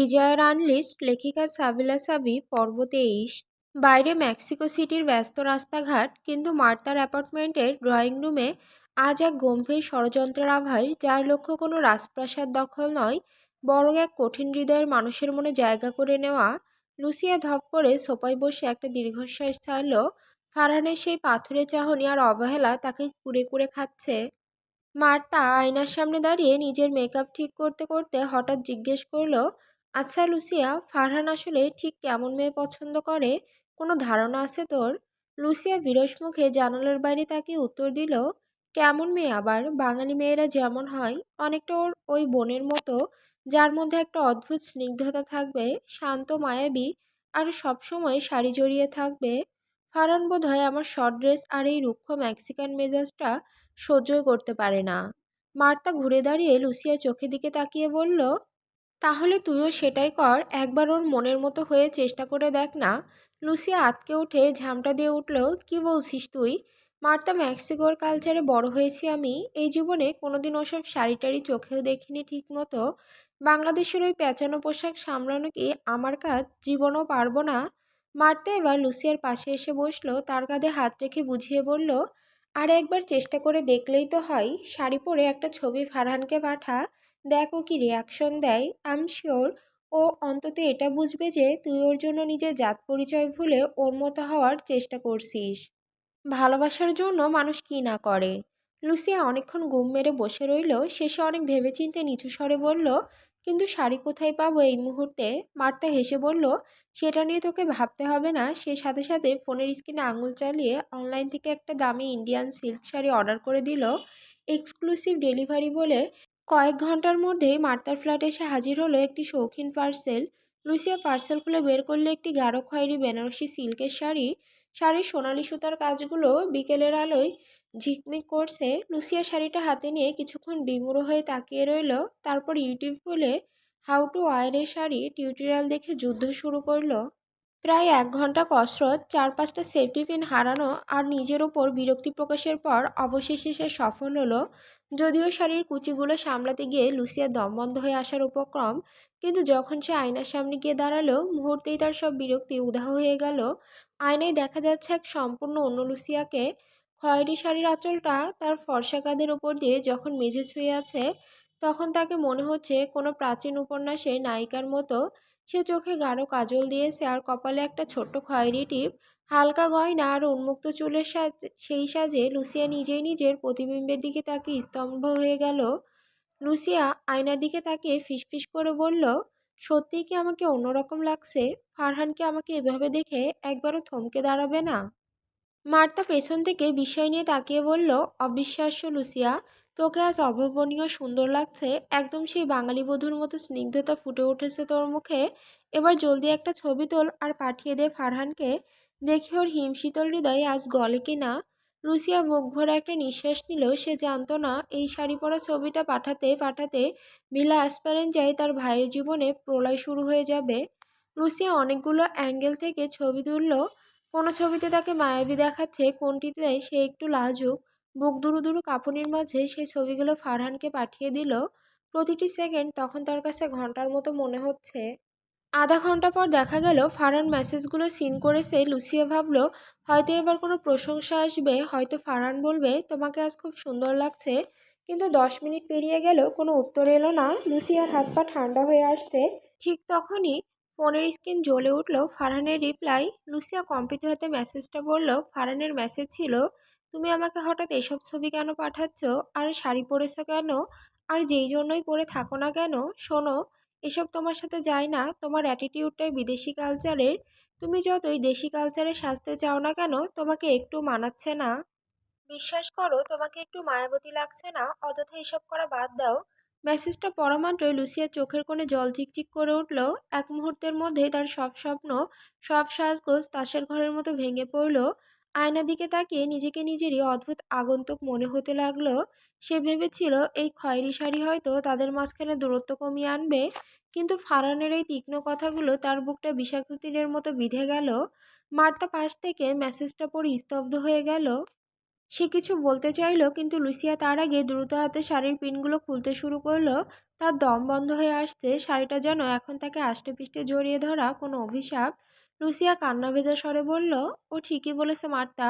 Desire unlist লেখিকা সাবিলা সাবি পর্ব 23। বাইরে মেক্সিকো সিটির ব্যস্ত রাস্তাঘাট, কিন্তু মার্তার অ্যাপার্টমেন্টের ড্রয়িং রুমে আজ এক গম্ভীর ষড়যন্ত্রের আভাস, যার লক্ষ্য কোনো রাজপ্রাসাদ দখল নয়, বরং এক কঠিন হৃদয়ের মানুষের মনে জায়গা করে নেওয়া। লুসিয়া ধপ করে সোফায় বসে একটা দীর্ঘশ্বাস ছাড়ল। ফারহানের সেই পাথুরে চাহনি আর অবহেলা তাকে কুড়ে কুড়ে খাচ্ছে। মার্তা আয়নার সামনে দাঁড়িয়ে নিজের মেকআপ ঠিক করতে করতে হঠাৎ জিজ্ঞেস করলো, আচ্ছা লুসিয়া, ফারহান আসলে ঠিক কেমন মেয়ে পছন্দ করে? কোনো ধারণা আছে তোর? লুসিয়া বিরস মুখে জানালার বাইরে তাকিয়ে উত্তর দিল, কেমন মেয়ে আবার? বাঙালি মেয়েরা যেমন হয়, অনেকটা ওর ওই বোনের মতো, যার মধ্যে একটা অদ্ভুত স্নিগ্ধতা থাকবে, শান্ত মায়াবী, আর সবসময় শাড়ি জড়িয়ে থাকবে। ফারহান বোধহয় আমার শর্ট ড্রেস আর এই রুক্ষ মেক্সিকান মেজাজটা সহ্যই করতে পারে না। মার্তা ঘুরে দাঁড়িয়ে লুসিয়ার চোখের দিকে তাকিয়ে বলল, তাহলে তুইও সেটাই কর, একবার ওর মনের মতো হয়ে চেষ্টা করে দেখ না। লুসিয়া আঁতকে উঠে ঝামটা দিয়ে উঠল, কি বলছিস তুই? মার্তা, মেক্সিকোর কালচারে বড় হয়েছি আমি, এই জীবনে কোনোদিন ওসব শাড়ি টাড়ি চোখেও দেখিনি ঠিক মতো। বাংলাদেশের ওই পেঁচানো পোশাক সামলানো কি আমার কাজ? জীবনও পারবো না। মার্তা এবার লুসিয়ার পাশে এসে বসলো, তার কাঁধে হাত রেখে বুঝিয়ে বলল, আর একবার চেষ্টা করে দেখলেই তো হয়। শাড়ি পরে একটা ছবি ফারহানকে পাঠা, দেখ ও কি রিয়াকশন দেয়। আই এম শিওর ও অন্তত এটা বুঝবে যে তুই ওর জন্য নিজের জাত পরিচয় ভুলে ওর মতো হওয়ার চেষ্টা করছিস। ভালোবাসার জন্য মানুষ কি না করে। লুসিয়া অনেকক্ষণ গুম মেরে বসে রইল, শেষে অনেক ভেবেচিন্তে নিচু স্বরে বলল, কিন্তু শাড়ি কোথায় পাবো এই মুহূর্তে? মার্তা হেসে বলল, সেটা নিয়ে তোকে ভাবতে হবে না। সে সাথে সাথে ফোনের স্ক্রিনে আঙুল চালিয়ে অনলাইন থেকে একটা দামি ইন্ডিয়ান সিল্ক শাড়ি অর্ডার করে দিল, এক্সক্লুসিভ ডেলিভারি বলে। কয়েক ঘন্টার মধ্যেই মার্তার ফ্ল্যাটে এসে হাজির হলো একটি শৌখিন পার্সেল। লুসিয়া পার্সেল খুলে বের করলে একটি গাঢ় খয়েরি বেনারসি সিল্কের শাড়ি। শাড়ির সোনালি সুতার কাজগুলো বিকেলের আলোয় ঝিকমিক করছে। লুসিয়া শাড়িটা হাতে নিয়ে কিছুক্ষণ বিমূঢ় হয়ে তাকিয়ে রইল, তারপর ইউটিউব খুলে how to wire A sari tutorial দেখে যুদ্ধ শুরু করলো। প্রায় 1 ঘন্টা কসরত, 4-5টা সেফটি পিন হারানো আর নিজের ওপর বিরক্তি প্রকাশের পর অবশেষে সে সফল হলো। যদিও শাড়ির কুচিগুলো সামলাতে গিয়ে লুসিয়ার দম বন্ধ হয়ে আসার উপক্রম, কিন্তু যখন সে আয়নার সামনে গিয়ে দাঁড়ালো, মুহূর্তেই তার সব বিরক্তি উধাও হয়ে গেল। আয়নায় দেখা যাচ্ছে এক সম্পূর্ণ অন্য লুসিয়াকে। খয়েরি শাড়ির আঁচলটা তার ফর্সা কাঁধের ওপর দিয়ে যখন মেঝে ছুঁয়ে আছে, তখন তাকে মনে হচ্ছে কোনো প্রাচীন উপন্যাসের নায়িকার মতো। সে চোখে গাঢ় কাজল দিয়েছে আর কপালে একটা ছোট্ট খয়েরি টিপ। হালকা গয়না আর উন্মুক্ত চুলের সেই সাজে লুসিয়া নিজেই নিজের প্রতিবিম্বের দিকে তাকিয়ে স্তম্ভ হয়ে গেল। লুসিয়া আয়নার দিকে তাকিয়ে ফিসফিস করে বলল, সত্যিই কি আমাকে অন্যরকম লাগছে? ফারহান কি আমাকে এভাবে দেখে একবারও থমকে দাঁড়াবে না? মার্তা পেছন থেকে বিস্ময় নিয়ে তাকিয়ে বলল, অবিশ্বাস্য লুসিয়া, তোকে আজ অভাবনীয় সুন্দর লাগছে। একদম সেই বাঙালি বধূর মতো স্নিগ্ধতা ফুটে উঠেছে তোর মুখে। এবার জলদি একটা ছবি তোল আর পাঠিয়ে দে ফারহানকে, দেখি ওর হিমশীতল হৃদয় আজ গলে কি না। লুসিয়া বুক ভরে একটা নিঃশ্বাস নিল। সে জানতো না এই শাড়ি পরা ছবিটা পাঠাতে পাঠাতে ভিলা অ্যাসপারেঞ্জায় তার ভাইয়ের জীবনে প্রলয় শুরু হয়ে যাবে। লুসিয়া অনেকগুলো অ্যাঙ্গেল থেকে ছবি তুলল। কোনো ছবিতে তাকে মায়াবী দেখাচ্ছে, কোনটিতে সে একটু লাজুক। বুক দুরু দুরু কাঁপুনির মাঝে সেই ছবিগুলো ফারহানকে পাঠিয়ে দিল। প্রতিটি সেকেন্ড তখন তার কাছে ঘন্টার মতো মনে হচ্ছে। আধা ঘন্টা পর দেখা গেল ফারহান মেসেজগুলো সিন করেছে। লুসিয়া ভাবল, হয়তো এবার কোনো প্রশংসা আসবে, হয়তো ফারহান বলবে, তোমাকে আজ খুব সুন্দর লাগছে। কিন্তু 10 মিনিট পেরিয়ে গেল, কোনো উত্তর এলো না। লুসিয়ার হাত পা ঠান্ডা হয়ে আসতে ঠিক তখনই ফোনের স্ক্রিন জ্বলে উঠল ফারহানের রিপ্লাই। লুসিয়া কম্পিত হাতে মেসেজটা বলল, ফারহানের মেসেজ ছিল, তুমি আমাকে হঠাৎ এসব ছবি কেন পাঠাচ্ছ? আর শাড়ি পরেছ কেন? আর যেই জন্যই পরে থাকো না কেন, শোনো, এসব তোমার সাথে যায় না। তোমার অ্যাটিটিউডটাই বিদেশি কালচারের। তুমি যতই দেশি কালচারে সাজতে চাও না কেন, তোমাকে একটু মানাচ্ছে না। বিশ্বাস করো, তোমাকে একটু মায়াবতী লাগছে না। অযথা এসব করা বাদ দাও। মেসেজটা পড়া মাত্রই লুসিয়ার চোখের কোণে জল চিকচিক করে উঠল। এক মুহূর্তের মধ্যে তার সব স্বপ্ন, সব সাজগোজ তাসের ঘরের মতো ভেঙে পড়ল। আয়নার দিকে তাকিয়ে নিজেকে নিজেরই অদ্ভুত আগন্তুক মনে হতে লাগলো। সে ভেবেছিল এই খয়েরি শাড়ি হয়তো তাদের মাঝখানে দূরত্ব কমিয়ে আনবে, কিন্তু ফারহানের এই তীক্ষ্ণ কথাগুলো তার বুকটা বিষাক্ত তীরের মতো বিঁধে গেল। মার্তা পাশ থেকে মেসেজটা পড়ে স্তব্ধ হয়ে গেল। সে কিছু বলতে চাইলো, কিন্তু লুসিয়া তার আগে দ্রুত হাতে শাড়ির পিনগুলো খুলতে শুরু করলো। তার দম বন্ধ হয়ে আসছে, শাড়িটা যেন এখন তাকে আষ্টেপৃষ্ঠে জড়িয়ে ধরা কোনো অভিশাপ। লুসিয়া কান্না ভেজা স্বরে বলল, ও ঠিকই বলেছে মার্তা,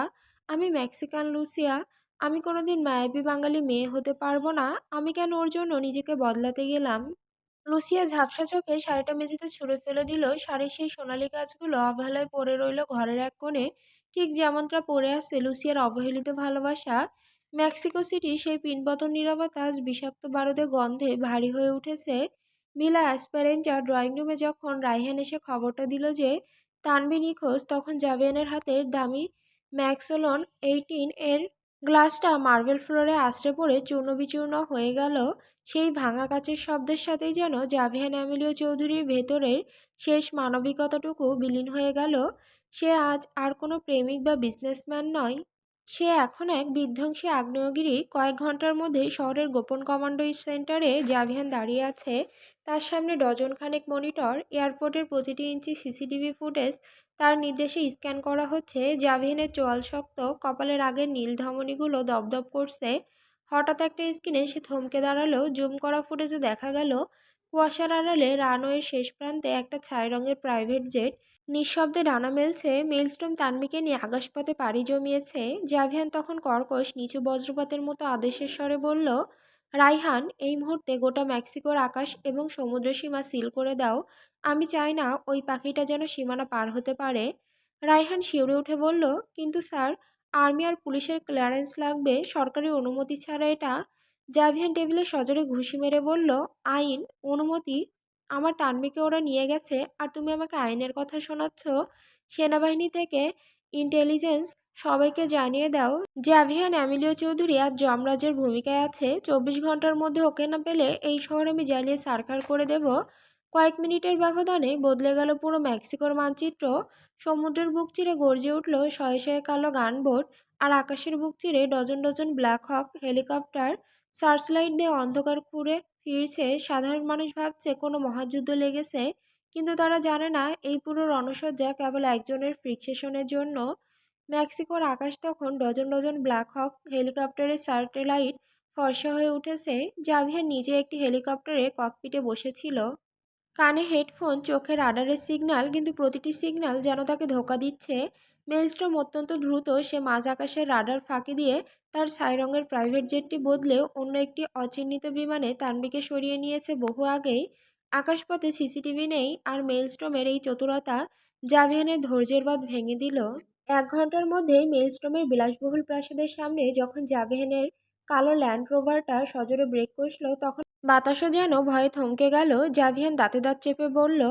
আমি মেক্সিকান লুসিয়া। আমি কোনোদিন মায়াবী বাঙালি মেয়ে হতে পারবো না। আমি কেন ওর জন্য নিজেকে বদলাতে গেলাম? লুসিয়া ঝাপসা চোখে শাড়িটা মেঝেতে ছুঁড়ে ফেলে দিল। শাড়ির সেই সোনালি কাজগুলো অবহেলায় পড়ে রইল ঘরের এক কোণে, ঠিক যেমনটা পড়ে আছে লুসিয়ার অবহেলিত ভালোবাসা। মেক্সিকো সিটি সেই পিনপতন নীরবতা আজ বিষাক্ত বারুদের গন্ধে ভারী হয়ে উঠেছে। ভিলা অ্যাসপারেঞ্জা ড্রয়িং রুমে যখন রাইহান এসে খবরটা দিল যে তানভি নিখোঁজ, তখন জাভিয়ানের হাতের দামি ম্যাক্সোলন 18 এর গ্লাসটা মার্বেল ফ্লোরে আছড়ে পড়ে চূর্ণবিচূর্ণ হয়ে গেল। সেই ভাঙা কাচের শব্দের সাথেই যেন জাভিয়ান অ্যামিলিও চৌধুরীর ভেতরের শেষ মানবিকতাটুকু বিলীন হয়ে গেল। সে আজ আর কোনো প্রেমিক বা বিজনেসম্যান নয়। সে এখন এক বিধ্বংসী আগ্নেয়গিরি। কয়েক ঘন্টার মধ্যেই শহরের গোপন কমান্ডো সেন্টারে জাভিয়ান দাঁড়িয়ে আছে। তার সামনে ডজন খানেক মনিটর, এয়ারপোর্টের প্রতিটি ইঞ্চি সিসিটিভি ফুটেজ তার নির্দেশে স্ক্যান করা হচ্ছে। জাভিয়ানের চোয়াল শক্ত, কপালের আগের নীল ধমনীগুলো দপদপ করছে। হঠাৎ একটা স্ক্রিনে সে থমকে দাঁড়ালো। জুম করা ফুটেজে দেখা গেল কুয়াশার আড়ালে রানওয়ের শেষ প্রান্তে একটা ছাই রঙের প্রাইভেট জেট নিঃশব্দে ডানা মেলছে। মেলস্টোম তানমিকে নিয়ে আকাশপথে পাড়ি জমিয়েছে। জাভিয়ান তখন কর্কশ নিচু বজ্রপাতের মতো আদেশের স্বরে বলল, রাইহান, এই মুহূর্তে গোটা মেক্সিকোর আকাশ এবং সমুদ্র সীমা সিল করে দাও। আমি চাই না ওই পাখিটা যেন সীমানা পার হতে পারে। রাইহান শিউরে উঠে বলল, কিন্তু স্যার, আর্মি আর পুলিশের ক্লিয়ারেন্স লাগবে, সরকারি অনুমতি ছাড়া এটা। জাভিয়ান টেবিলে সজোরে ঘুষি মেরে বলল, আইন? অনুমতি? আমার তানভীকে ওরা নিয়ে গেছে, আর তুমি আমাকে আইনের কথা শোনাচ্ছ? সেনাবাহিনী থেকে ইন্টেলিজেন্স সবাইকে জানিয়ে দাও জাভিয়ান অ্যামিলিও চৌধুরী আজ যমরাজের ভূমিকায় আছে। 24 ঘন্টার মধ্যে ওকে না পেলে এই শহর আমি জ্বালিয়ে সারখার করে দেব। কয়েক মিনিটের ব্যবধানে বদলে গেল পুরো মেক্সিকোর মানচিত্র। সমুদ্রের বুক চিরে গর্জে উঠল শয়ে শয়ে কালো গানবোট, আর আকাশের বুক চিরে ডজন ডজন ব্ল্যাক হক হেলিকপ্টার সার্চলাইট দিয়ে অন্ধকার খুঁড়ে ফিরছে। সাধারণ মানুষ ভাবছে কোনো মহাযুদ্ধ লেগেছে, কিন্তু তারা জানে না এই পুরো রণসজ্জা কেবল একজনের ফিক্সেশনের জন্য। মেক্সিকোর আকাশ তখন ডজন ডজন ব্ল্যাক হক হেলিকপ্টারের স্যাটেলাইট ফর্সা হয়ে উঠেছে। জাভিয়ার নিজে একটি হেলিকপ্টারে ককপিটে বসেছিল। কানে হেডফোন, চোখে রাডারের সিগন্যাল, কিন্তু প্রতিটি সিগন্যাল যেন তাকে ধোঁকা দিচ্ছে। মেলস্ট্রম অত্যন্ত দ্রুত। সে মাঝ আকাশের রাডার ফাঁকি দিয়ে তার ছাই রঙের প্রাইভেট জেটটি বদলে অন্য একটি অচিহ্নিত বিমানে তানবিকে সরিয়ে নিয়েছে বহু আগেই। আকাশপথে সিসিটিভি নেই, আর মেলস্ট্রমের এই চতুরতা জাভিয়ানের ধৈর্যের বাঁধ ভেঙে দিল। 1 ঘন্টার মধ্যেই মেলস্ট্রমের বিলাসবহুল প্রাসাদের সামনে যখন জাভিয়ানের কালো ল্যান্ড রোভারটা সজোরে ব্রেক কষল, তখন বাতাসও যেন ভয়ে থমকে গেল। জাভিয়ান দাঁতে দাঁত চেপে বলল,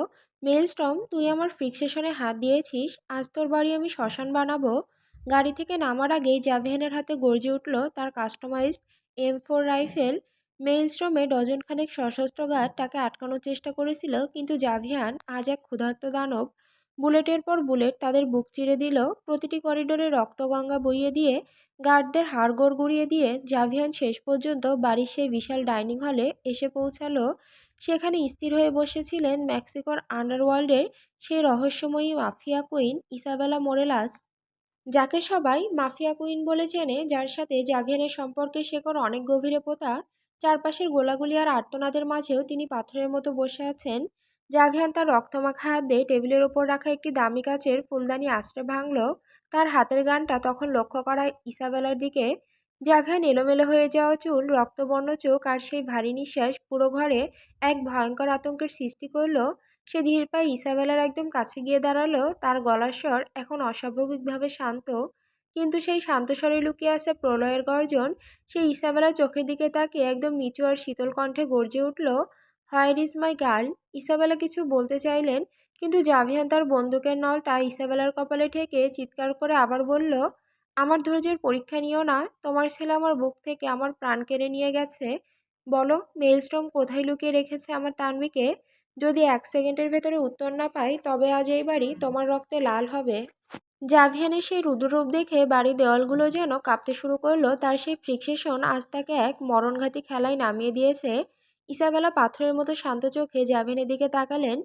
মেলস্টর্ম, তুই আমার ফিক্সেশনে হাত দিয়েছিস, আজ তোর বাড়ি আমি শ্মশান বানাবো। গাড়ি থেকে নামার আগেই জাভিয়ানের হাতে গর্জে উঠল তার কাস্টমাইজড M4 রাইফেল। মেলস্ট্রমে ডজনখানেক সশস্ত্র গার্ড তাকে আটকানোর চেষ্টা করেছিল, কিন্তু জাভিয়ান আজ এক ক্ষুধার্ত দানব। বুলেটের পর বুলেট তাদের বুক চিরে দিল। প্রতিটি করিডোরে রক্তগঙ্গা বইয়ে দিয়ে, গার্ডদের হাড়গোড় গুঁড়িয়ে দিয়ে জাভিয়ান শেষ পর্যন্ত বাড়ির সেই বিশাল ডাইনিং হলে এসে পৌঁছালো। সেখানে স্থির হয়ে বসেছিলেন মেক্সিকোর আন্ডারওয়ার্ল্ডের সেই রহস্যময়ী মাফিয়া কুইন ইসাবেলা মোরেলাস, যাকে সবাই মাফিয়া কুইন বলে চেনে, যার সাথে জাভিয়ানের সম্পর্কের শেকড় অনেক গভীরে পোঁতা। চারপাশের গোলাগুলি আর আর্তনাদের মাঝেও তিনি পাথরের মতো বসে আছেন। জাভিয়ান তার রক্তমাখা হাত দিয়ে টেবিলের ওপর রাখা একটি দামি কাচের ফুলদানি আঁচড়ে ভাঙল। তার হাতের গানটা তখন লক্ষ্য করা ইসাবেলার দিকে। জাভিয়ান এলোমেলো হয়ে যাওয়া চুল, রক্তবর্ণ চোখ আর সেই ভারী নিঃশ্বাস পুরো ঘরে এক ভয়ঙ্কর আতঙ্কের সৃষ্টি করল। সে ধীর পায়ে ইসাবেলার একদম কাছে গিয়ে দাঁড়ালো। তার গলার স্বর এখন অস্বাভাবিকভাবে শান্ত, কিন্তু সেই শান্ত স্বরে লুকিয়ে আছে প্রলয়ের গর্জন। সেই ইসাবেলার চোখের দিকে তাকিয়ে একদম নিচু আর শীতল কণ্ঠে গর্জে উঠল, where is my girl. Isabella কিছু বলতে চাইলেন, কিন্তু জাভিয়ান তার বন্দুকের নলটা ইসাবেলার কপালে ঠেকে চিৎকার করে আবার বলল, আমার ধৈর্যের পরীক্ষা নিও না। তোমার ছেলে আমার বুক থেকে আমার প্রাণ কেড়ে নিয়ে গেছে। বলো, মেলস্টর্ম কোথায় লুকিয়ে রেখেছে আমার তানভীকে? যদি 1 সেকেন্ডের ভেতরে উত্তর না পাই, তবে আজ এই বাড়ি তোমার রক্তে লাল হবে। জাভিয়ানের সেই রুদ্ররূপ দেখে বাড়ির দেওয়ালগুলো যেন কাঁপতে শুরু করলো। তার সেই ফিক্সেশন আজ তাকে এক মরণঘাতী খেলায় নামিয়ে দিয়েছে। ইসাবেলা পাথরের মতো শান্ত চোখে জাভিয়ানের দিকে তাকালেন।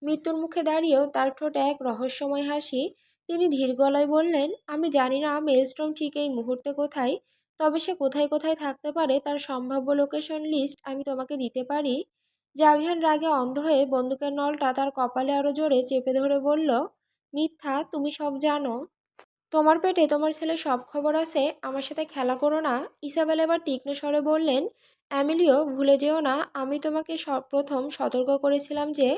মৃত্যুর মুখে দাঁড়িয়েও তার ঠোঁটে এক রহস্যময় হাসি। তিনি ধীর গলায় বললেন, আমি জানি না মেলস্ট্রম ঠিক এই মুহূর্তে কোথায়, তবে সে কোথায় কোথায় থাকতে পারে তার সম্ভাব্য লোকেশন লিস্ট আমি তোমাকে দিতে পারি। জাভিয়ান রাগে অন্ধ হয়ে বন্দুকের নলটা তার কপালে আরো জোরে চেপে ধরে বলল, মিথ্যা, তুমি সব জানো। তোমার পেটে তোমার ছেলের সব খবর আছে, আমার সাথে খেলা করো না। ইসাবেল এবার তীক্ষ্ণ স্বরে বললেন, অ্যামেলিও, ভুলে যেও না আমি তোমাকে প্রথম সতর্ক করেছিলাম যে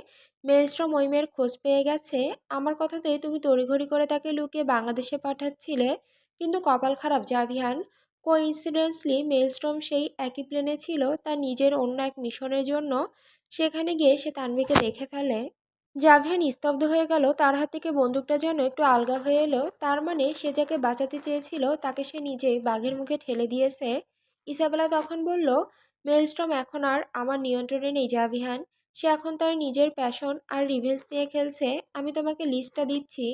মেলস্ট্রম ওই মেয়ের খোঁজ পেয়ে গেছে। আমার কথাতেই তুমি তড়িঘড়ি করে তাকে লুকিয়ে বাংলাদেশে পাঠাচ্ছিলে, কিন্তু কপাল খারাপ জাভিয়ান, কোইন্সিডেন্সলি মেলস্ট্রম সেই একই প্লেনে ছিল তার নিজের অন্য এক মিশনের জন্য। সেখানে গিয়ে সে তানভীকে দেখে ফেলে। জাভিয়ান স্তব্ধ হয়ে গেল, তার হাত থেকে বন্দুকটা যেন একটু আলগা হয়ে এলো। তার মানে সে যাকে বাঁচাতে চেয়েছিল তাকে সে নিজেই বাঘের মুখে ঠেলে দিয়েছে। ইসাবেলা তখন বলল, মেলস্ট্রম এখন আর আমার নিয়ন্ত্রণে নেই জাভিয়ান, সে এখন তার নিজের প্যাশন আর রিভেঞ্জ নিয়ে খেলছে। আমি তোমাকে লিস্টটা দিচ্ছি,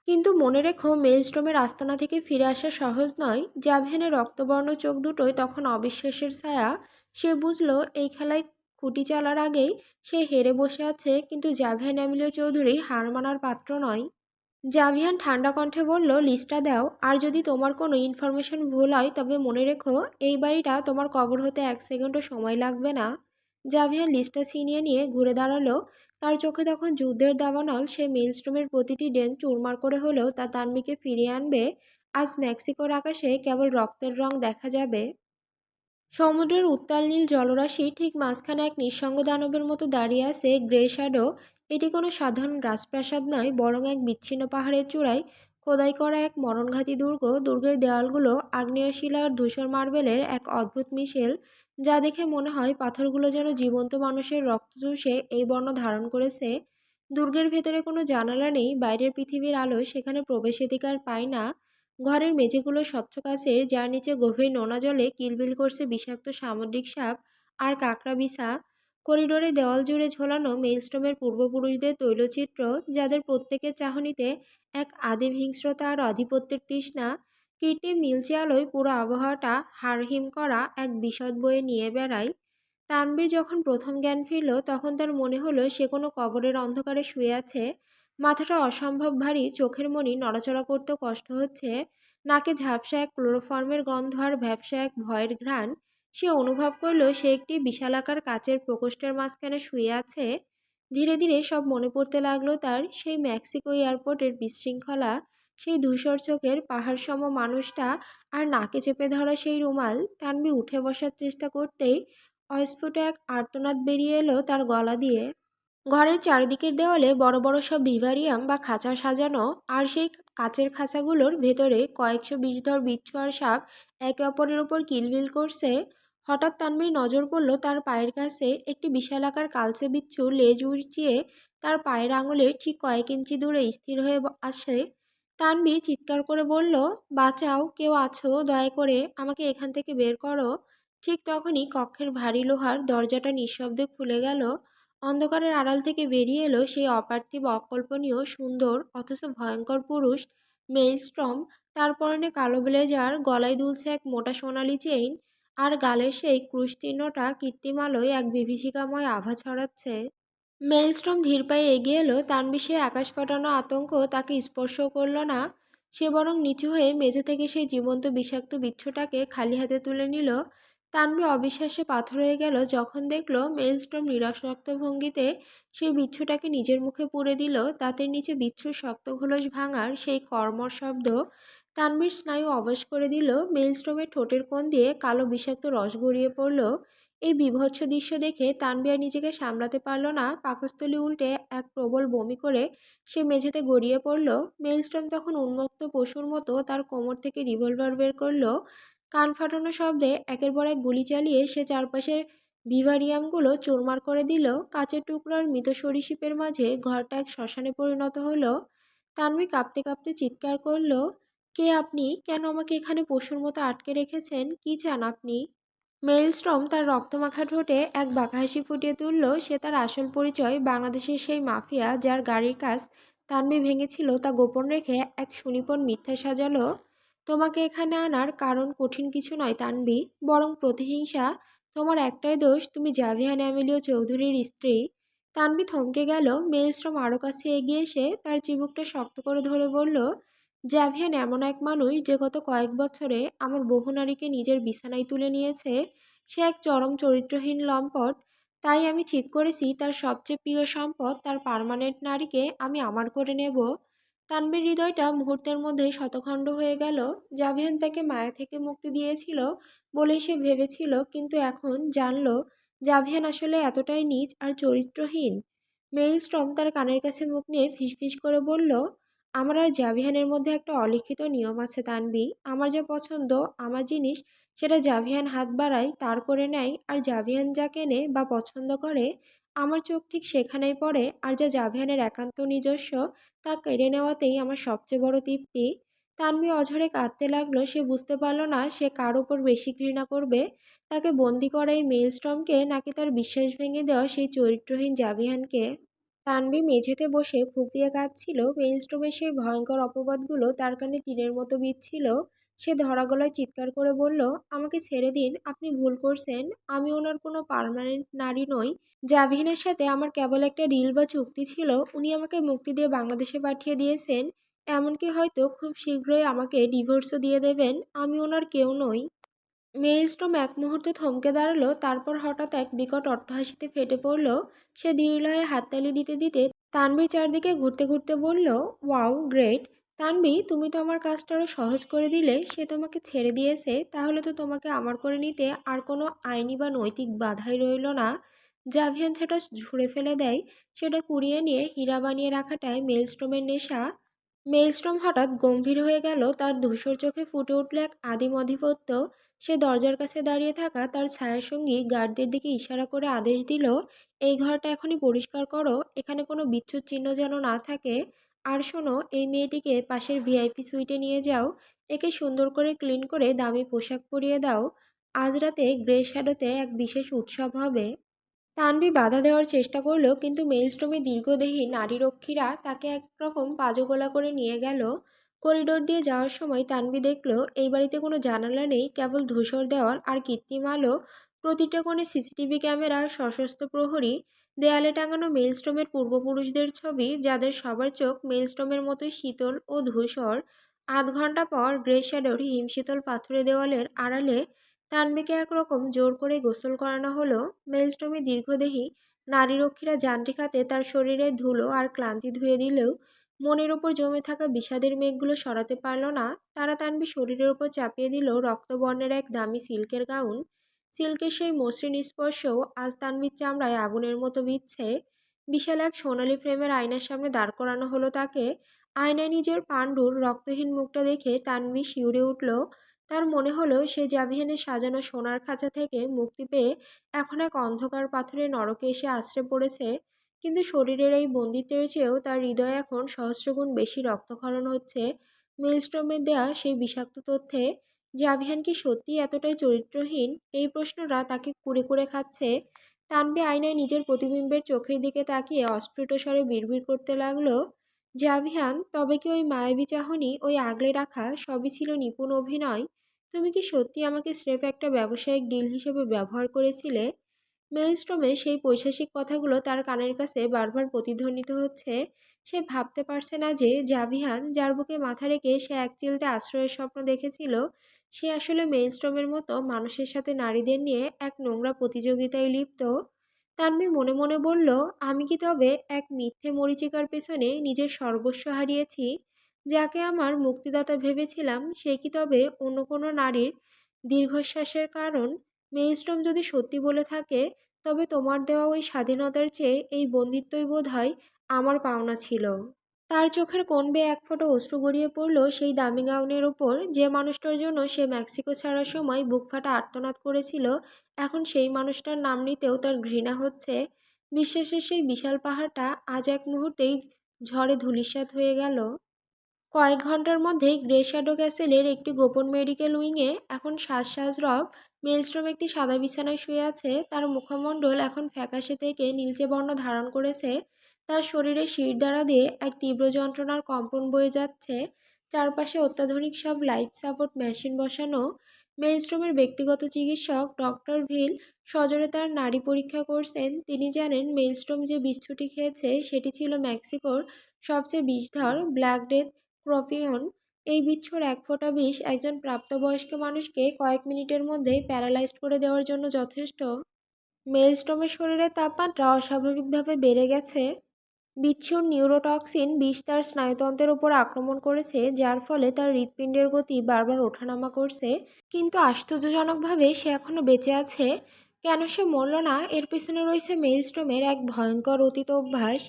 কিন্তু মনে রেখো মেলস্ট্রমের আস্তানা থেকে ফিরে আসা সহজ নয়। জাভিয়ানের রক্তবর্ণ চোখ দুটোই তখন অবিশ্বাসের ছায়া। সে বুঝল এই খেলায় খুঁটি চালার আগেই সে হেরে বসে আছে, কিন্তু জাভিয়ান এমিলিও চৌধুরী হার মানার পাত্র নয়। জাভিয়ান ঠান্ডা কণ্ঠে বলল, লিস্টটা দাও, আর যদি তোমার কোনো ইনফরমেশন ভুল হয় তবে মনে রেখো এই বাড়িটা তোমার কবর হতে 1 সেকেন্ডও সময় লাগবে না। জাভিয়ান লিস্টটা ছিনিয়ে নিয়ে ঘুরে দাঁড়ালো। তার চোখে তখন যুদ্ধের দাবানল। সে মেইলস্ট্রমের প্রতিটি ডেন চুরমার করে হলেও তা তানবিকে ফিরিয়ে আনবে। আজ মেক্সিকোর আকাশে কেবল রক্তের রং দেখা যাবে। সমুদ্রের উত্তাল নীল জলরাশি ঠিক মাঝখানে এক নিঃসঙ্গ দানবের মতো দাঁড়িয়ে আছে গ্রে শ্যাডো। এটি কোনো সাধারণ রাজপ্রাসাদ নয়, বরং এক বিচ্ছিন্ন পাহাড়ের চূড়ায় খোদাই করা এক মরণঘাতী দুর্গ। দুর্গের দেওয়ালগুলো আগ্নেয় শিলা আর ধূসর মার্বেলের এক অদ্ভুত মিশেল, যা দেখে মনে হয় পাথরগুলো যেন জীবন্ত মানুষের রক্ত চুষে এই বর্ণ ধারণ করেছে। দুর্গের ভেতরে কোনো জানালা নেই, বাইরের পৃথিবীর আলো সেখানে প্রবেশাধিকার পায় না। ঘরের মেঝেগুলো স্বচ্ছ কাচের, যার নিচে গভীর নোনা জলে কিলবিল করছে বিষাক্ত সামুদ্রিক সাপ আর কাঁকড়া বিছা। করিডোরে দেওয়াল জুড়ে ঝোলানো মেইলস্টোমের পূর্বপুরুষদের তৈলচিত্র, যাদের প্রত্যেকের চাহনিতে এক আদিম হিংস্রতা আর আধিপত্যের তৃষ্ণা। কৃত্রিম নীলচে আলোয় পুরো আবহাওয়াটা হাড়হিম করা এক বিশদ বয়ে নিয়ে বেড়ায়। তানবীর যখন প্রথম জ্ঞান ফিরল তখন তার মনে হলো সে কোনো কবরের অন্ধকারে শুয়ে আছে। মাথাটা অসম্ভব ভারী, চোখের মণি নড়াচড়া করতেও কষ্ট হচ্ছে। নাকে ঝাপসা এক ক্লোরোফর্মের গন্ধ আর ভ্যাপসা এক ভয়ের ঘ্রাণ। সে অনুভব করল সে একটি বিশালাকার কাচের প্রকোষ্ঠের মাঝখানে শুয়ে আছে। ধীরে ধীরে সব মনে পড়তে লাগলো তার, সেই মেক্সিকো এয়ারপোর্টের বিশৃঙ্খলা, সেই ধূসর চোখের পাহাড়সম মানুষটা, আর নাকে চেপে ধরা সেই রুমাল। তানবি উঠে বসার চেষ্টা করতেই অস্ফুট এক আর্তনাদ বেরিয়ে এলো তার গলা দিয়ে। ঘরের চারিদিকের দেওয়ালে বড় বড় সব ভিভারিয়াম বা খাঁচা সাজানো, আর সেই কাচের খাঁচাগুলোর ভেতরে কয়েকশো বিষধর বিচ্ছু আর সাপ একে অপরের ওপর কিলবিল করছে। হঠাৎ তানবীর নজর পড়ল তার পায়ের কাছে একটি বিশালাকার কালচে বিচ্ছু লেজ উঁচিয়ে তার পায়ের আঙুলের ঠিক কয়েক ইঞ্চি দূরে স্থির হয়ে আসে। তানবী চিৎকার করে বলল, বাঁচাও, কেউ আছো, দয়া করে আমাকে এখান থেকে বের করো। ঠিক তখনই কক্ষের ভারী লোহার দরজাটা নিঃশব্দে খুলে গেল। অন্ধকারের আড়াল থেকে বেরিয়ে এলো সেই অপার্থিব, অকল্পনীয়, সুন্দর অথচ ভয়ঙ্কর পুরুষ মেইলস্ট্রম। তার পরনে কালো ব্লেজার, গলায় দুলছে এক মোটা সোনালি চেইন, আর গালের সেই ক্রুশচিহ্নটা কৃত্রিম আলোয় এক বিভীষিকাময় আভা ছড়াচ্ছে। মেইলস্ট্রম ধীর পায়ে এগিয়ে এলো। তানবী সে আকাশ ফাটানো আতঙ্ক তাকে স্পর্শও করল না। সে বরং নিচু হয়ে মেঝে থেকে সেই জীবন্ত বিষাক্ত বিচ্ছুটাকে খালি হাতে তুলে নিল। তানবী অবিশ্বাসে পাথর হয়ে গেল যখন দেখল মেইলস্ট্রম নিরসক্ত ভঙ্গিতে সেই বিচ্ছুটাকে নিজের মুখে পুরে দিল। দাঁতের নিচে বিচ্ছুর শক্ত খোলস ভাঙার সেই কর্মর শব্দ তানবীর স্নায়ু অবশ করে দিল। মেইলস্ট্রমের ঠোঁটের কোণ দিয়ে কালো বিষাক্ত রস গড়িয়ে পড়ল। এই বীভৎস দৃশ্য দেখে তানবী আর নিজেকে সামলাতে পারল না। পাকস্থলী উল্টে এক প্রবল বমি করে সে মেঝেতে গড়িয়ে পড়ল। মেইলস্ট্রম তখন উন্মত্ত পশুর মতো তার কোমর থেকে রিভলভার বের করলো। কান ফাটানো শব্দে একের পর এক গুলি চালিয়ে সে চারপাশের ভিভারিয়ামগুলো চুরমার করে দিল। কাচের টুকরার মৃত সরীসৃপের মাঝে ঘরটা এক শ্মশানে পরিণত হলো। তানভী কাঁপতে কাঁপতে চিৎকার করল, কে আপনি? কেন আমাকে এখানে পশুর মতো আটকে রেখেছেন? কি চান আপনি? মেইলস্ট্রম তার রক্তমাখা ঠোঁটে এক বাঁকা হাসি ফুটিয়ে তুলল। সে তার আসল পরিচয়, বাংলাদেশের সেই মাফিয়া যার গাড়ির কাজ তানবী ভেঙেছিল, তা গোপন রেখে এক সুনিপুণ মিথ্যা সাজালো। তোমাকে এখানে আনার কারণ কঠিন কিছু নয় তানবী, বরং প্রতিহিংসা। তোমার একটাই দোষ, তুমি জাভিয়ান এমিলিও চৌধুরীর স্ত্রী। তানভি থমকে গেল। মেলস্ট্রম আরও কাছে এগিয়ে এসে তার চিবুকটা শক্ত করে ধরে বলল, জ্যাভিয়ান এমন এক মানুষ যে গত কয়েক বছরে আমার বহু নারীকে নিজের বিছানায় তুলে নিয়েছে। সে এক চরম চরিত্রহীন লম্পট। তাই আমি ঠিক করেছি তার সবচেয়ে প্রিয় সম্পদ, তার পার্মানেন্ট নারীকে আমি আমার করে নেব। তানভীর হৃদয়টা মুহূর্তের মধ্যে শতখণ্ড হয়ে গেল। জাভিয়ান তাকে মায়া থেকে মুক্তি দিয়েছিল বলেই সে ভেবেছিল, কিন্তু এখন জানল জাভিয়ান আসলে এতটাই নীচ আর চরিত্রহীন। মেইলস্ট্রম তার কানের কাছে মুখ নিয়ে ফিসফিস করে বলল, আমার আর জাভিয়ানের মধ্যে একটা অলিখিত নিয়ম আছে তানবি। আমার যা পছন্দ, আমার জিনিস, সেটা জাভিয়ান হাত বাড়ায় তার করে নেয়, আর জাভিয়ান যা কেনে বা পছন্দ করে আমার চোখ ঠিক সেখানেই পড়ে, আর যা জাভিয়ানের একান্ত নিজস্ব তা কেড়ে নেওয়াতেই আমার সবচেয়ে বড় তৃপ্তি। তানভি অঝরে কাঁদতে লাগলো। সে বুঝতে পারল না সে কার ওপর বেশি ঘৃণা করবে, তাকে বন্দি করা এই মেইলস্টর্মকে, নাকি তার বিশ্বাস ভেঙে দেওয়া সেই চরিত্রহীন জাভিয়ানকে। তানভি মেঝেতে বসে ফুঁপিয়ে কাঁদছিল। মেইলস্টর্মের সেই ভয়ঙ্কর অপবাদগুলো তার কানে তীরের মতো বিঁধছিল। সে ধরা গলায় চিৎকার করে বলল, আমাকে ছেড়ে দিন, আপনি ভুল করছেন। আমি ওনার কোনো পার্মানেন্ট নারী নই। জাভিনের সাথে আমার কেবল একটা ডিল বা চুক্তি ছিল। উনি আমাকে মুক্তি দিয়ে বাংলাদেশে পাঠিয়ে দিয়েছেন। এমনকি হয়তো খুব শীঘ্রই আমাকে ডিভোর্সও দিয়ে দেবেন। আমি ওনার কেউ নই। মেইলস্টোম এক মুহূর্তে থমকে দাঁড়ালো, তারপর হঠাৎ এক বিকট অট্টহাসিতে ফেটে পড়ল। সে দৃঢ়য়ে হাততালি দিতে দিতে তানভীর চারদিকে ঘুরতে ঘুরতে বলল, ওয়াও, গ্রেট। তানভি, তুমি তো আমার কাজটা আরও সহজ করে দিলে। সে তোমাকে ছেড়ে দিয়েছে, তাহলে তো তোমাকে আমার করে নিতে আর কোনো আইনি বা নৈতিক বাধাই রইল না। জাভিয়ান সেটা ছুঁড়ে ফেলে দেয়। সেটা কুড়িয়ে নিয়ে হীরা বানিয়ে রাখাটায় মেইলস্টোমের নেশা। মেইলস্টোম হঠাৎ গম্ভীর হয়ে গেল। তার ধূসর চোখে ফুটে উঠল এক আদিম আধিপত্য। সে দরজার কাছে দাঁড়িয়ে থাকা তার ছায়াসঙ্গী গার্ডদের দিকে ইশারা করে আদেশ দিল, এই ঘরটা এখনই পরিষ্কার করো, এখানে কোনো বিচ্ছুর চিহ্ন যেন না থাকে। আর শোনো, এই মেয়েটিকে পাশের ভিআইপি সুইটে নিয়ে যাও। একে সুন্দর করে ক্লিন করে দামি পোশাক পরিয়ে দাও। আজ রাতে গ্রে শ্যাডোতে এক বিশেষ উৎসব হবে। তানভি বাধা দেওয়ার চেষ্টা করলো, কিন্তু মেইলস্টোমের দীর্ঘদেহী নারীরক্ষীরা তাকে একরকম পাজগোলা করে নিয়ে গেল। করিডোর দিয়ে যাওয়ার সময় তানভি দেখল এই বাড়িতে কোনো জানালা নেই, কেবল ধূসর দেওয়াল আর কৃত্রিম আলো। প্রতিটা কোণে সিসিটিভি ক্যামেরার সশস্ত্র প্রহরী। দেয়ালে টাঙানো মেইলস্টোমের পূর্বপুরুষদের ছবি, যাদের সবার চোখ মেইলস্টোমের মতোই শীতল ও ধূসর। আধ ঘন্টা পর গ্রে শ্যাডোর হিমশীতল পাথুরে দেওয়ালের আড়ালে তানভীকে একরকম জোর করে গোসল করানো হলো। মেইলস্টোমে দীর্ঘদেহী নারীরক্ষীরা যান্ত্রিক হাতে তার শরীরে ধুলো আর ক্লান্তি ধুয়ে দিলেও মনের ওপর জমে থাকা বিষাদের মেঘগুলো সরাতে পারল না। তারা তানভীর শরীরের ওপর চাপিয়ে দিল রক্তবর্ণের এক দামি সিল্কের গাউন। সিল্কের সেই মসৃণ স্পর্শও আজ তানভীর চামড়ায় আগুনের মতো বিচ্ছে। বিশাল এক সোনালি ফ্রেমের আয়নার সামনে দাঁড় করানো হলো তাকে। আয়নায় নিজের পাণ্ডুর রক্তহীন মুখটা দেখে তানভী শিউরে উঠল। তার মনে হলো সে জাভিয়ানের সাজানো সোনার খাঁচা থেকে মুক্তি পেয়ে এখন এক অন্ধকার পাথরের নরকে এসে আশ্রে পড়েছে। কিন্তু শরীরের এই বন্দিত্বের চেয়েও তার হৃদয়ে এখন সহস্রগুণ বেশি রক্তক্ষরণ হচ্ছে মেইলস্টোমের দেয়া সেই বিষাক্ত তথ্যে। জাভিয়ান কি সত্যিই এতটাই চরিত্রহীন? এই প্রশ্নটা তাকে কুরে কুরে খাচ্ছে। তানভি আয়নায় নিজের প্রতিবিম্বের চোখের দিকে তাকিয়ে অস্ফুট স্বরে বিড়বিড় করতে লাগলো, জাভিয়ান, তবে কি ওই মায়াবী চাহনি, ওই আগলে রাখা সবই ছিল নিপুণ অভিনয়? তুমি কি সত্যি আমাকে স্রেফ একটা ব্যবসায়িক ডিল হিসেবে ব্যবহার করেছিলে? মেইলস্টোমে সেই পৈশাসিক কথাগুলো তার কানের কাছে বারবার প্রতিধ্বনিত হচ্ছে। সে ভাবতে পারছে না যে জাভিয়ান, যার বুকে মাথা রেখে সে এক চিলতে আশ্রয়ের স্বপ্ন দেখেছিল, সে আসলে মেইলস্টোমের মতো মানুষের সাথে নারীদের নিয়ে এক নোংরা প্রতিযোগিতায় লিপ্ত। তানভি মনে মনে বলল, আমি কি তবে এক মিথ্যে মরীচিকার পেছনে নিজের সর্বস্ব হারিয়েছি? যাকে আমার মুক্তিদাতা ভেবেছিলাম, সে কি তবে অন্য কোনো নারীর দীর্ঘশ্বাসের কারণ? মেইলস্টোম যদি সত্যি বলে থাকে, তবে তোমার দেওয়া ওই স্বাধীনতার চেয়ে এই বন্দিত্বই বোধহয় আমার পাওনা ছিল। তার চোখের কোণ বেয়ে এক ফোঁটা অশ্রু গড়িয়ে পড়ল সেই দামি গাউনের ওপর। যে মানুষটার জন্য সে মেক্সিকো ছাড়ার সময় বুক ফাটা আর্তনাদ করেছিল, এখন সেই মানুষটার নাম নিতেও তার ঘৃণা হচ্ছে। বিশ্বাসের সেই বিশাল পাহাড়টা আজ এক মুহূর্তেই ঝড়ে ধূলিসাৎ হয়ে গেল। কয়েক ঘন্টার মধ্যেই গ্রে শ্যাডো ক্যাসেলের একটি গোপন মেডিকেল উইংয়ে এখন সাজ রব। মেলস্ট্রম একটি সাদা বিছানায় শুয়ে আছে। তার মুখমণ্ডল এখন ফ্যাকাশে থেকে নীলচে বর্ণ ধারণ করেছে। তার শরীরে শিরদাঁড়া দিয়ে এক তীব্র যন্ত্রণার কম্পন বয়ে যাচ্ছে। চারপাশে অত্যাধুনিক সব লাইফ সাপোর্ট মেশিন বসানো। মেইলস্ট্রোমের ব্যক্তিগত চিকিৎসক ডক্টর ভিল সজোরে তার নাড়ি পরীক্ষা করছেন। তিনি জানেন মেইলস্ট্রোম যে বিচ্ছুটি খেয়েছে সেটি ছিল মেক্সিকোর সবচেয়ে বিষধর ব্ল্যাক ডেথ ক্রপিয়ন। এই বিচ্ছুর এক ফোঁটা বিষ একজন প্রাপ্তবয়স্ক মানুষকে কয়েক মিনিটের মধ্যেই প্যারালাইজড করে দেওয়ার জন্য যথেষ্ট। মেইলস্ট্রোমের শরীরে তাপমাত্রা অস্বাভাবিকভাবে বেড়ে গেছে। বিচ্ছুর নিউরোটক্সিন বিষ তার স্নায়ুতন্ত্রের উপর আক্রমণ করেছে, যার ফলে তার হৃৎপিণ্ডের গতি বারবার ওঠানামা করছে। কিন্তু আশ্চর্যজনকভাবে সে এখনও বেঁচে আছে। কেন সে মরল না, এর পেছনে রয়েছে মেইলস্ট্রোমের এক ভয়ঙ্কর অতীত অভ্যাস।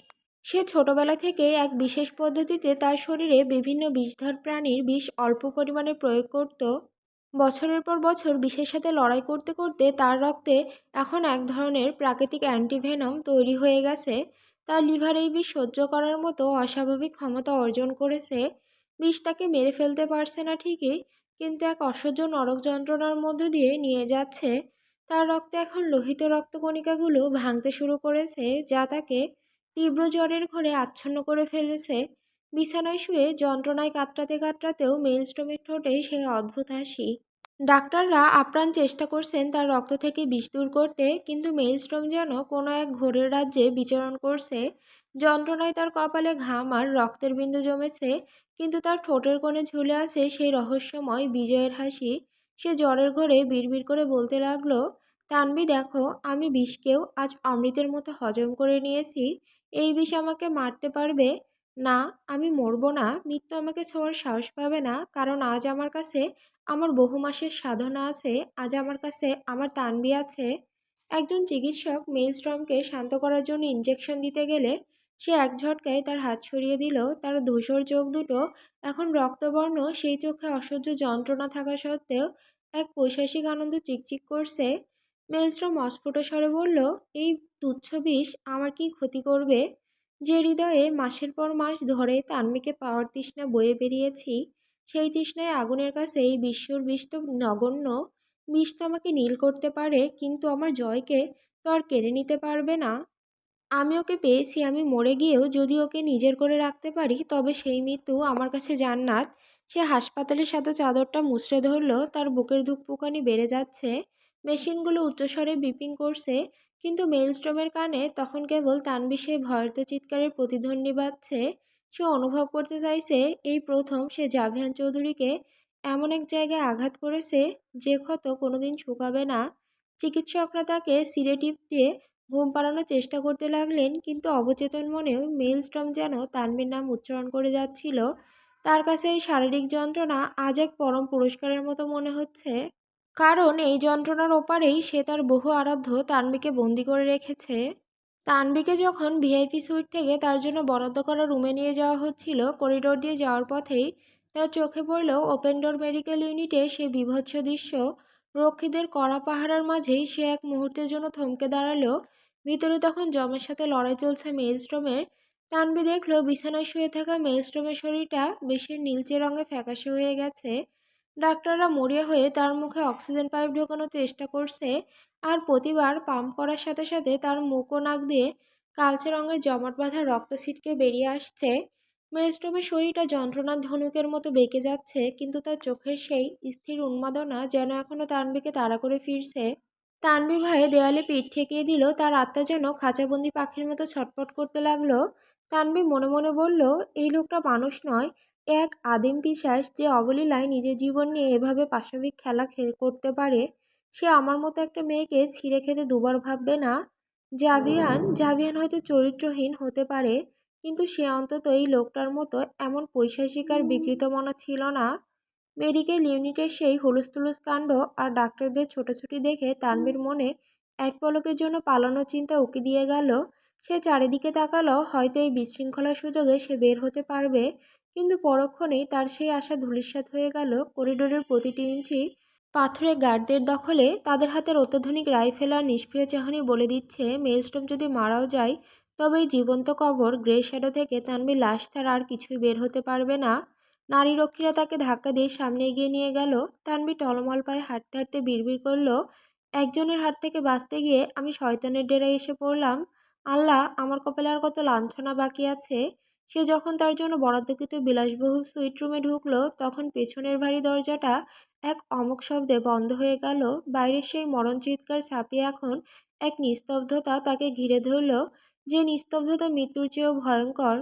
সে ছোটবেলা থেকে এক বিশেষ পদ্ধতিতে তার শরীরে বিভিন্ন বিষধর প্রাণীর বিষ অল্প পরিমাণে প্রয়োগ করত। বছরের পর বছর বিষের সাথে লড়াই করতে করতে তার রক্তে এখন এক ধরনের প্রাকৃতিক অ্যান্টিভেনম তৈরি হয়ে গেছে। তার লিভার এই বিষ সহ্য করার মতো অস্বাভাবিক ক্ষমতা অর্জন করেছে। বিষ তাকে মেরে ফেলতে পারছে না ঠিকই, কিন্তু এক অসহ্য নরক যন্ত্রণার মধ্য দিয়ে নিয়ে যাচ্ছে। তার রক্তে এখন লোহিত রক্তকণিকাগুলো ভাঙতে শুরু করেছে, যা তাকে তীব্র জ্বরের ঘোরে আচ্ছন্ন করে ফেলেছে। বিছানায় শুয়ে যন্ত্রণায় কাতরাতে কাতরাতেও মেইলস্টোমের ঠোঁটে সেই অদ্ভুত হাসি। ডাক্তাররা আপ্রাণ চেষ্টা করছেন তার রক্ত থেকে বিষ দূর করতে, কিন্তু মেইলস্টোম যেন কোনো এক ঘোরের রাজ্যে বিচরণ করছে। যন্ত্রণায় তার কপালে ঘাম আর রক্তের বিন্দু জমেছে, কিন্তু তার ঠোঁটের কোণে ঝুলে আছে সেই রহস্যময় বিজয়ের হাসি। সে জ্বরের ঘোরে বিড়বিড় করে বলতে লাগলো, তানবি দেখো, আমি বিষকেও আজ অমৃতের মতো হজম করে নিয়েছি। এই বিষ আমাকে মারতে পারবে না, আমি মরবো না। মৃত্যু আমাকে ছোঁয়ার সাহস পাবে না, কারণ আজ আমার কাছে আমার বহু মাসের সাধনা আছে। আজ আমার কাছে আমার তানবি আছে। একজন চিকিৎসক মেইলস্ট্রমকে শান্ত করার জন্য ইনজেকশন দিতে গেলে সে এক ঝটকায় তার হাত সরিয়ে দিল। তার ধূসর চোখ দুটো এখন রক্তবর্ণ, সেই চোখে অসহ্য যন্ত্রণা থাকা সত্ত্বেও এক পৈশাসিক আনন্দ চিকচিক করছে। মেইলস্ট্রম অস্ফুট স্বরে বলল, এই তুচ্ছ বিষ আমার কি ক্ষতি করবে? যে হৃদয়ে মাসের পর মাস ধরে তানবিকে পাওয়ার তৃষ্ণা বয়ে বেরিয়েছি, সেই তৃষ্ণায় আগুনের কাছে এই বিশ্বর বিষ তো নগণ্য। বিষ তো আমাকে নীল করতে পারে, কিন্তু আমার জয়কে তো আর কেড়ে নিতে পারবে না। আমি ওকে পেয়েছি, আমি মরে গিয়েও যদি ওকে নিজের করে রাখতে পারি, তবে সেই মৃত্যু আমার কাছে জান্নাত। সে হাসপাতালের সাদা চাদরটা মুচড়ে ধরল। তার বুকের ধুকপুকানি বেড়ে যাচ্ছে। মেশিনগুলো উচ্চস্বরে বিপিং করছে, কিন্তু মেইলস্ট্রমের কানে তখন কেবল তানবি সেই ভয়ার্ত চিৎকারের প্রতিধ্বনি বাজছে। সে অনুভব করতে চাইছে এই প্রথম সে জাভিয়ান চৌধুরীকে এমন এক জায়গায় আঘাত করেছে যে ক্ষত কোনোদিন শুকাবে না। চিকিৎসকরা তাকে সিডেটিভ দিয়ে ঘুম পাড়ানোর চেষ্টা করতে লাগলেন, কিন্তু অবচেতন মনেও মেইলস্ট্রম যেন তানবীর নাম উচ্চারণ করে যাচ্ছিল। তার কাছে এই শারীরিক যন্ত্রণা আজ এক পরম পুরস্কারের মতো মনে হচ্ছে, কারণ এই যন্ত্রণার ওপারেই সে তার বহু আরাধ্য তানবীকে বন্দি করে রেখেছে। তানবীকে যখন ভিআইপি সুইট থেকে তার জন্য বরাদ্দ করা রুমে নিয়ে যাওয়া হচ্ছিল, করিডোর দিয়ে যাওয়ার পথেই তার চোখে পড়ল ওপেন ডোর মেডিকেল ইউনিটে সে বীভৎস দৃশ্য। রক্ষীদের কড়া পাহারার মাঝেই সে এক মুহূর্তের জন্য থমকে দাঁড়ালো। ভিতরে তখন জমের সাথে লড়াই চলছে মেইলস্ট্রমের। তানবী দেখল বিছানায় শুয়ে থাকা মেইলস্ট্রমের শরীরটা বেশের নীলচে রঙে ফ্যাকাশে হয়ে গেছে। ডাক্তাররা মরিয়া হয়ে তার মুখে অক্সিজেন পাইপ ঢোকানোর চেষ্টা করছে, আর প্রতিবার পাম্প করার সাথে সাথে তার মুখ ও নাক দিয়ে কালচে রঙের জমাট বাঁধা রক্ত ছিটকে বেরিয়ে আসছে। মেলস্ট্রমের শরীরটা যন্ত্রণার ধনুকের মতো বেঁকে যাচ্ছে, কিন্তু তার চোখের সেই স্থির উন্মাদনা যেন এখনো তানবীকে তাড়া করে ফিরছে। তানবীর ভয়ে দেয়ালে পিঠ ঠেকিয়ে দিল। তার আত্মা যেন খাঁচাবন্দি পাখির মতো ছটফট করতে লাগলো। তানবী মনে মনে বলল, এই লোকটা মানুষ নয়, এক আদিম পিশাচ যে অবলীলায় নিজের জীবন নিয়ে এভাবে পাশবিক খেলা করতে পারে। সে আমার মতো একটা মেয়েকে ছিঁড়ে খেতে দুবার ভাববে না। জাভিয়ান জাভিয়ান হয়তো চরিত্রহীন হতে পারে, কিন্তু সে অন্তত এই লোকটার মতো এমন পৈশাচিক আর বিকৃতমনা ছিল না। মেডিকেল ইউনিটের সেই হুলস্থুলুস কাণ্ড আর ডাক্তারদের ছোটাছুটি দেখে তানবীর মনে এক পলকের জন্য পালানোর চিন্তা উকি দিয়ে গেল। সে চারিদিকে তাকালো, হয়তো এই বিশৃঙ্খলার সুযোগে সে বের হতে পারবে, কিন্তু পরক্ষণেই তার সেই আশা ধূলিসাৎ হয়ে গেল। করিডোরের প্রতিটি ইঞ্চি পাথুরে গার্ডদের দখলে। তাদের হাতের অত্যাধুনিক রাইফেল আর নিষ্ক্রিয় চাহনি বলে দিচ্ছে, মেইলস্টোম যদি মারাও যায়, তবে এই জীবন্ত কবর গ্রে শ্যাডো থেকে তানবীর লাশ ছাড়া আর কিছুই বের হতে পারবে না। নারীরক্ষীরা তাকে ধাক্কা দিয়ে সামনে এগিয়ে নিয়ে গেল। তানবী টলমল পায়ে হাঁটতে হাঁটতে বিড়বিড় করল, একজনের হাত থেকে বাঁচতে গিয়ে আমি শয়তানের ডেরায় এসে পড়লাম। আল্লাহ, আমার কপালে আর কত লাঞ্ছনা বাকি আছে। সে যখন তার জন্য বরাদ্দকৃত বিলাসবহুল সুইট রুমে ঢুকলো, তখন পেছনের ভারী দরজাটা এক অমোঘ শব্দে বন্ধ হয়ে গেল। বাইরের সেই মরণ চিৎকার ছাপিয়ে এখন এক নিস্তব্ধতা তাকে ঘিরে ধরল, যে নিস্তব্ধতা মৃত্যুর চেয়েও ভয়ঙ্কর।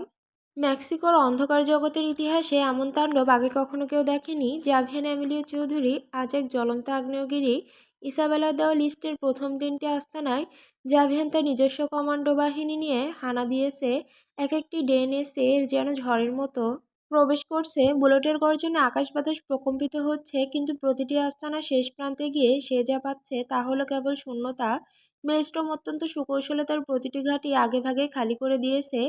মেক্সিকোর অন্ধকার জগতের ইতিহাসে এমন তাণ্ডব আগে কখনো কেউ দেখেনি। জাভিয়ান এমিলিও চৌধুরী আজ এক জ্বলন্ত আগ্নেয়গিরি। ইসাবেলার দেওয়া লিস্টের প্রথম 3টি আস্তানায় জাভিয়ান তার নিজস্ব কমান্ডো বাহিনী নিয়ে হানা দিয়েছে। এক একটি ডেন এসে যেন ঝড়ের মতো প্রবেশ করছে। বুলেটের গর্জনে আকাশ বাতাস প্রকম্পিত হচ্ছে, কিন্তু প্রতিটি আস্তানা শেষ প্রান্তে গিয়ে সে যা পাচ্ছে তা হলো কেবল শূন্যতা। মেলস্ট্রম অত্যন্ত সুকৌশলে তার প্রতিটি ঘাঁটি আগেভাগে খালি করে দিয়েছে।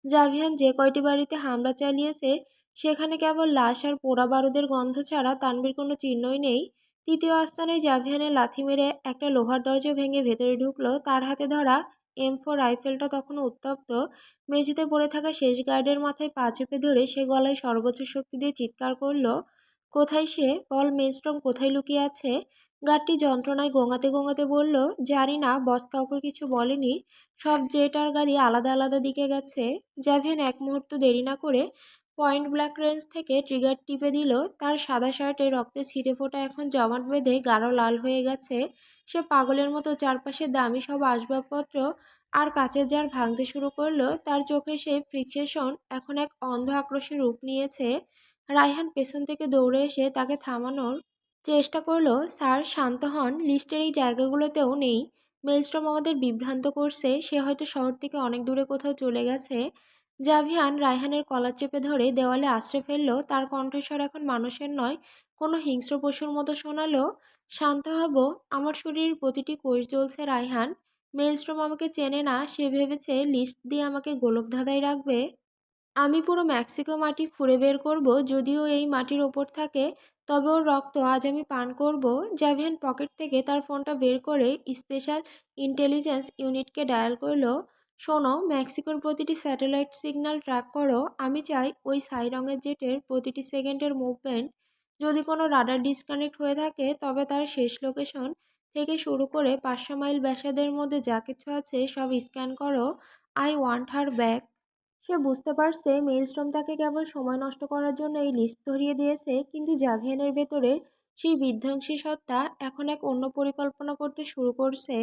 জাভিয়ান যে কয়টি বাড়িতে হামলা চালিয়েছে, সেখানে কেবল লাশ আর পোড়া বারুদের গন্ধ ছাড়া তানভীর কোনো চিহ্নই নেই। তৃতীয় আস্তানায় জাভিয়ানের লাথি মেরে একটা লোহার দরজা ভেঙে ভেতরে ঢুকলো। তার হাতে ধরা M4 রাইফেলটা তখনও উত্তপ্ত। মেঝেতে পড়ে থাকা শেষ গার্ডের মাথায় পা চেপে ধরে সে গলায় সর্বোচ্চ শক্তি দিয়ে চিৎকার করলো, কোথায় সে? বল মেলস্ট্রম, কোথায় লুকিয়ে আছে? গার্ডটি যন্ত্রণায় গোঙাতে গোঙাতে বলল, জানি না, বস কাউকে কিছু বলেনি। সব জেট আর গাড়ি আলাদা আলাদা দিকে গেছে। জাভিয়ান এক মুহূর্ত দেরি না করে পয়েন্ট ব্ল্যাক রেঞ্জ থেকে ট্রিগার টিপে দিল। তার সাদা শার্টে রক্তের ছিটেফোঁটা এখন জমাট বেঁধে গাঢ় লাল হয়ে গেছে। সে পাগলের মতো চারপাশে দামি সব আসবাবপত্র আর কাচের জার ভাঙতে শুরু করলো। তার চোখে সেই ফিক্সেশন এখন এক অন্ধ আক্রোশের রূপ নিয়েছে। রায়হান পেছন থেকে দৌড়ে এসে তাকে থামানোর চেষ্টা করলো। স্যার, শান্ত হন, লিস্টের এই জায়গাগুলোতেও নেই। মেলস্ট্রম আমাদের বিভ্রান্ত করছে, সে হয়তো শহর থেকে অনেক দূরে কোথাও চলে গেছে। জাভিয়ান রায়হানের কলার চেপে ধরে দেওয়ালে আছড়ে ফেললো। তার কণ্ঠস্বর এখন মানুষের নয়, কোনো হিংস্র পশুর মতো শোনালো, শান্ত হব, আমার শরীরের প্রতিটি কোষ জ্বলছে রায়হান। মেলস্ট্রম আমাকে চেনে না, সে ভেবেছে লিস্ট দিয়ে আমাকে গোলকধাঁধায় রাখবে। আমি পুরো মেক্সিকো মাটি খুঁড়ে বের করব, যদিও এই মাটির ওপর থাকে, তবে ওর রক্ত আজ আমি পান করব। জাভিয়ান পকেট থেকে তার ফোনটা বের করে স্পেশাল ইন্টেলিজেন্স ইউনিটকে ডায়াল করলো। শোনো, মেক্সিকোর প্রতিটি স্যাটেলাইট সিগন্যাল ট্র্যাক করো। আমি চাই ওই ছাই রঙের জেটের প্রতিটি সেকেন্ডের মুভমেন্ট। যদি কোনো রাডার ডিসকানেক্ট হয়ে থাকে, তবে তার শেষ লোকেশন থেকে শুরু করে 500 মাইল ব্যাসার্ধের মধ্যে যা কিছু আছে সব স্ক্যান করো। I want her back. সে বুঝতে পারছে মেইলস্টোন তাকে কেবল সময় নষ্ট করার জন্য এই লিস্ট ধরিয়ে দিয়েছে, কিন্তু জাভিয়ানের ভেতরে সেই বিধ্বংসী সত্তা এখন এক অন্য পরিকল্পনা করতে শুরু করছে।